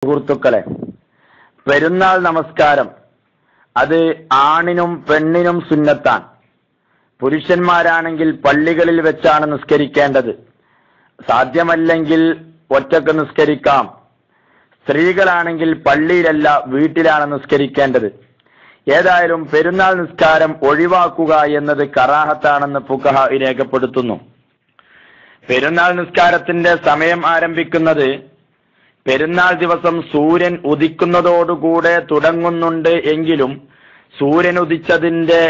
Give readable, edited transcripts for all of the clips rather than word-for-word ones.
സുഹൃത്തുക്കളെ, പെരുന്നാൾ നമസ്കാരം അത് ആണിനും പെണ്ണിനും സുന്നത്താണ്. പുരുഷന്മാരാണെങ്കിൽ പള്ളികളിൽ വെച്ചാണ് നിസ്കരിക്കേണ്ടത്. സാധ്യമല്ലെങ്കിൽ ഒറ്റക്ക് നിസ്കരിക്കാം. സ്ത്രീകളാണെങ്കിൽ പള്ളിയിലല്ല, വീട്ടിലാണ് നിസ്കരിക്കേണ്ടത്. ഏതായാലും പെരുന്നാൾ നിസ്കാരം ഒഴിവാക്കുക എന്നത് കറാഹത്താണെന്ന് ഫുഖഹാ രേഖപ്പെടുത്തുന്നു. പെരുന്നാൾ നിസ്കാരത്തിന്റെ സമയം ആരംഭിക്കുന്നത് പെരുന്നാൾ ദിവസം സൂര്യൻ ഉദിക്കുന്നതോടുകൂടെ തുടങ്ങുന്നുണ്ട് എങ്കിലും സൂര്യൻ ഉദിച്ചതിന്റെ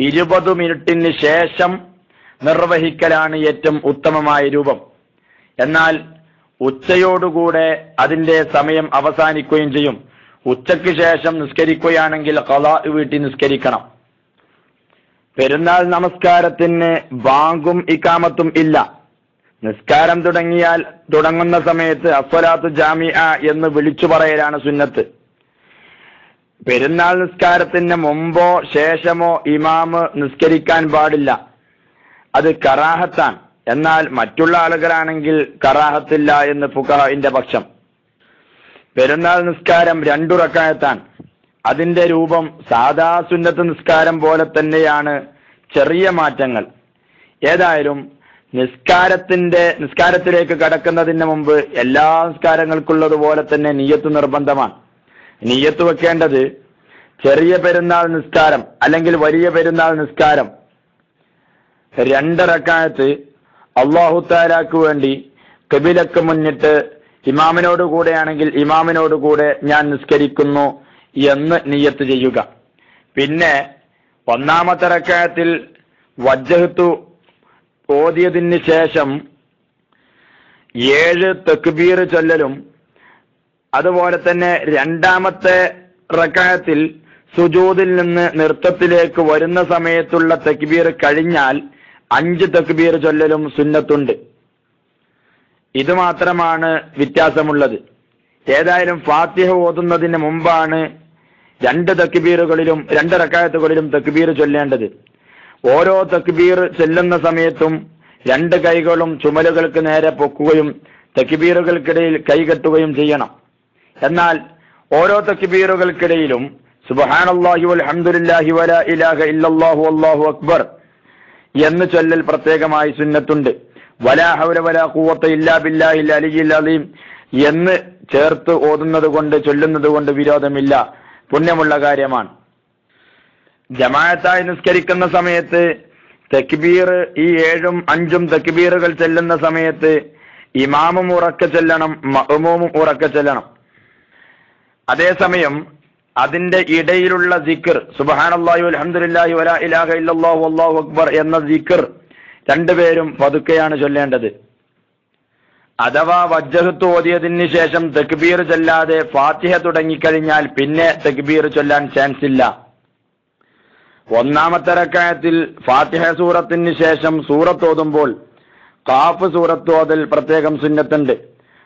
20 മിനിറ്റിന് ശേഷം നിർവഹിക്കലാണ് ഏറ്റവും ഉത്തമമായ രൂപം. എന്നാൽ ഉച്ചയോടുകൂടെ അതിന്റെ സമയം അവസാനിക്കുകയും ചെയ്യും. ഉച്ചയ്ക്ക് ശേഷം നിസ്കരിക്കുകയാണെങ്കിൽ ഖളാ വീട്ടിൽ നിസ്കരിക്കണം. പെരുന്നാൾ നമസ്കാരത്തിന് ബാങ്കും ഇഖാമത്തും ഇല്ല. നിസ്കാരം തുടങ്ങുന്ന സമയത്ത് അസ്വലാത്തു ജാമിഅ എന്ന് വിളിച്ചു പറയലാണ് സുന്നത്ത്. പെരുന്നാൾ നിസ്കാരത്തിന് മുമ്പോ ശേഷമോ ഇമാമ് നിസ്കരിക്കാൻ പാടില്ല. അത് കറാഹത്താണ്. എന്നാൽ മറ്റുള്ള ആളുകളാണെങ്കിൽ കറാഹത്തില്ല എന്ന് ഫുഖഹാഇന്റെ പക്ഷം. പെരുന്നാൾ നിസ്കാരം 2 റക്അത്താണ്. അതിന്റെ രൂപം സാദാ സുന്നത്ത് നിസ്കാരം പോലെ തന്നെയാണ്, ചെറിയ മാറ്റങ്ങൾ. ഏതായാലും നിസ്കാരത്തിലേക്ക് കടക്കുന്നതിന് മുമ്പ് എല്ലാ നിസ്കാരങ്ങൾക്കുള്ളതുപോലെ തന്നെ നിയ്യത്ത് നിർബന്ധമാണ്. നിയ്യത്ത് വെക്കേണ്ടത് ചെറിയ പെരുന്നാൾ നിസ്കാരം അല്ലെങ്കിൽ വലിയ പെരുന്നാൾ നിസ്കാരം 2 റക്അത്ത് അല്ലാഹു തആലാക്ക് വേണ്ടി ഖിബിലക്ക് മുന്നിട്ട് ഇമാമിനോട് കൂടെയാണെങ്കിൽ ഇമാമിനോട് കൂടെ ഞാൻ നിസ്കരിക്കുന്നു എന്ന് നിയ്യത്ത് ചെയ്യുക. പിന്നെ 1-ാമത്തെ റക്അത്തിൽ വജ്ഹത്തു ഓതിയതിന് ശേഷം 7 തക്ബീർ ചൊല്ലലും, അതുപോലെ തന്നെ 2-ാമത്തെ റക്അത്തിൽ സുജൂദിൽ നിന്ന് നൃത്തത്തിലേക്ക് വരുന്ന സമയത്തുള്ള തക്ബീർ കഴിഞ്ഞാൽ 5 തക്ബീർ ചൊല്ലലും സുന്നത്തുണ്ട്. ഇത് മാത്രമാണ് വ്യത്യാസമുള്ളത്. ഏതായാലും ഫാത്തിഹ ഓതുന്നതിന് മുമ്പാണ് 2 തക്ബീറുകളിലും 2 റക്അത്തുകളിലും തക്ബീർ ചൊല്ലേണ്ടത്. ഓരോ തക്ബീർ ചെല്ലുന്ന സമയത്തും 2 കൈകളും ചുമലുകൾക്ക് നേരെ പൊക്കുകയും തക്ബീറുകൾക്കിടയിൽ കൈകെട്ടുകയും ചെയ്യണം. എന്നാൽ ഓരോ തക്ബീറുകൾക്കിടയിലും സുബ്ഹാനല്ലാഹി വൽഹംദുലില്ലാഹി വലാ ഇലാഹ ഇല്ലല്ലാഹു വല്ലാഹു അക്ബർ എന്ന് ചൊല്ലൽ പ്രത്യേകമായി സുന്നത്തുണ്ട്. വലാ ഹൗല വലാ ഖുവത ഇല്ലാ ബില്ലാഹിൽ അലിയിൽ അലീം എന്ന് ചേർത്ത് ചൊല്ലുന്നത് കൊണ്ട് വിരോധമില്ല, പുണ്യമുള്ള കാര്യമാണ്. ജമാഅത്തായി നിസ്കരിക്കുന്ന സമയത്ത് തക്ബീർ ഈ 7ഉം 5ഉം തക്ബീറുകൾ ചെല്ലുന്ന സമയത്ത് ഇമാമും ഉറക്കെ ചെല്ലണം, മഅ്മൂമും ഉറക്കെ ചെല്ലണം. അതേസമയം അതിന്റെ ഇടയിലുള്ള സിക്ർ സുബ്ഹാനല്ലാഹി വൽഹംദുലില്ലാഹി വലാ ഇലാഹ ഇല്ലല്ലാഹു വല്ലാഹു അക്ബർ എന്ന സിക്ർ 2 പേരും പതുക്കെയാണ് ചൊല്ലേണ്ടത്. അഥവാ വജ്ഹത്ത് ഓതിയതിന് ശേഷം തക്ബീർ ചൊല്ലാതെ ഫാത്തിഹ തുടങ്ങിക്കഴിഞ്ഞാൽ പിന്നെ തക്ബീർ ചൊല്ലാൻ ചാൻസ് ഇല്ല. 1-ാമത്തെ റക്അത്തിൽ ഫാത്തിഹ സൂറത്തിന് ശേഷം സൂറത്ത് ഓതുമ്പോൾ ഖാഫ് സൂറത്ത് ഓതൽ പ്രത്യേകം സുന്നത്തുണ്ട്.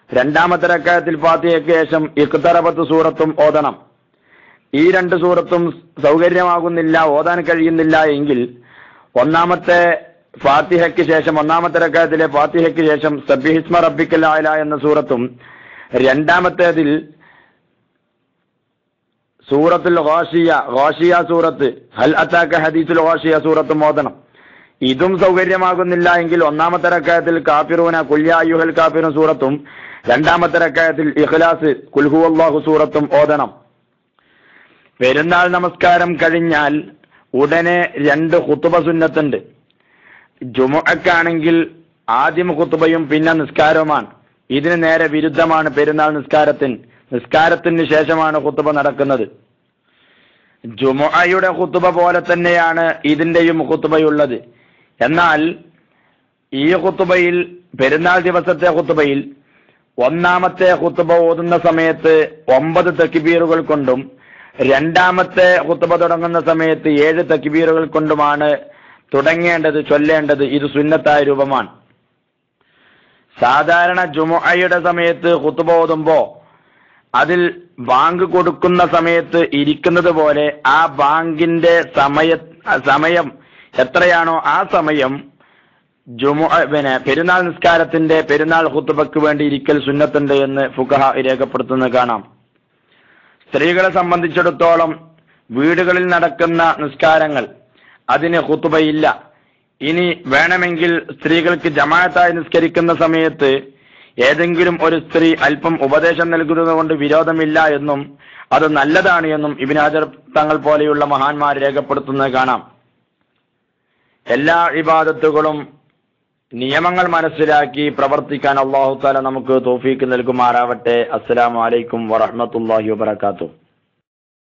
2-ാമത്തെ റക്അത്തിൽ ഫാത്തിഹയ്ക്ക് ശേഷം ഇഖ്തറബത്ത് സൂറത്തും ഓതണം. ഈ 2 സൂറത്തും സൗകര്യമാകുന്നില്ല, ഓതാൻ കഴിയുന്നില്ല എങ്കിൽ 1-ാമത്തെ ഫാത്തിഹയ്ക്ക് ശേഷം 1-ാമത്തെ റക്അത്തിലെ ഫാത്തിഹയ്ക്ക് ശേഷം സബ്ബിഹിസ്മ റബ്ബിക്കൽ അഅല എന്ന സൂറത്തും 2-ാമത്തേതിൽ സൂറത്തുൽ ഗാഷിയ സൂറത്ത് ഹൽ അതാക ഹദീസുൽ ഗാഷിയ സൂറത്തും ഓതണം. ഇതും സൗകര്യമാകുന്നില്ല എങ്കിൽ 1-ാമത്തെ റക്അത്തിൽ കാഫിറൂന ഖുൽ യാ അയ്യുഹൽ കാഫിറൂൻ സൂറത്തും 2-ാമത്തെ റക്അത്തിൽ ഇഖ്ലാസ് ഖുൽ ഹുവല്ലാഹു സൂറത്തും ഓതണം. പെരുന്നാൾ നമസ്കാരം കഴിഞ്ഞാൽ ഉടനെ 2 ഖുതുബ സുന്നത്തുണ്ട്. ജുമുഅക്കാണെങ്കിൽ ആദ്യം ഖുതുബയും പിന്നെ നിസ്കാരവുമാണ്. ഇതിന് നേരെ വിരുദ്ധമാണ് പെരുന്നാൾ നിസ്കാരത്തിന് ശേഷമാണ് ഖുതുബ നടക്കുന്നത്. ജുമുഅയുടെ ഖുതുബ പോലെ തന്നെയാണ് ഇതിന്റെയും ഖുതുബയുള്ളത്. എന്നാൽ ഈ ഖുതുബയിൽ, പെരുന്നാൾ ദിവസത്തെ ഖുതുബയിൽ 1-ാമത്തെ ഖുതുബ ഓതുന്ന സമയത്ത് 9 തക്ബീറുകൾ കൊണ്ടും 2-ാമത്തെ ഖുതുബ തുടങ്ങുന്ന സമയത്ത് 7 തക്ബീറുകൾ കൊണ്ടുമാണ് ചൊല്ലേണ്ടത്. ഇത് സുന്നത്തായ രൂപമാണ്. സാധാരണ ജുമുഅയുടെ സമയത്ത് ഖുതുബ ഓതുമ്പോ അതിൽ ബാങ്ക് കൊടുക്കുന്ന സമയത്ത് ഇരിക്കുന്നത് പോലെ ആ ബാങ്കിന്റെ സമയം എത്രയാണോ ആ സമയം പെരുന്നാൾ നിസ്കാരത്തിന്റെ പെരുന്നാൾ ഖുത്ബയ്ക്ക് വേണ്ടി ഇരിക്കൽ സുന്നത്തുണ്ട് എന്ന് ഫുഖഹ രേഖപ്പെടുത്തുന്നത് കാണാം. സ്ത്രീകളെ സംബന്ധിച്ചിടത്തോളം വീടുകളിൽ നടക്കുന്ന നിസ്കാരങ്ങൾ അതിന് ഖുത്ബയില്ല. ഇനി വേണമെങ്കിൽ സ്ത്രീകൾക്ക് ജമാഅത്തായി നിസ്കരിക്കുന്ന സമയത്ത് ഏതെങ്കിലും ഒരു സ്ത്രീ അല്പം ഉപദേശം നൽകുന്നത് കൊണ്ട് വിരോധമില്ല എന്നും അത് നല്ലതാണ് എന്നും ഇബ്നു ഹജർ തങ്ങൾ പോലെയുള്ള മഹാന്മാർ രേഖപ്പെടുത്തുന്നത് കാണാം. എല്ലാ ഇബാദത്തുകളും നിയമങ്ങൾ മനസ്സിലാക്കി പ്രവർത്തിക്കാൻ അല്ലാഹു തആല നമുക്ക് തൗഫീക്ക് നൽകുമാറാവട്ടെ. അസ്സലാമു അലൈക്കും വറഹ്മത്തുള്ളാഹി വബറകാതുഹു.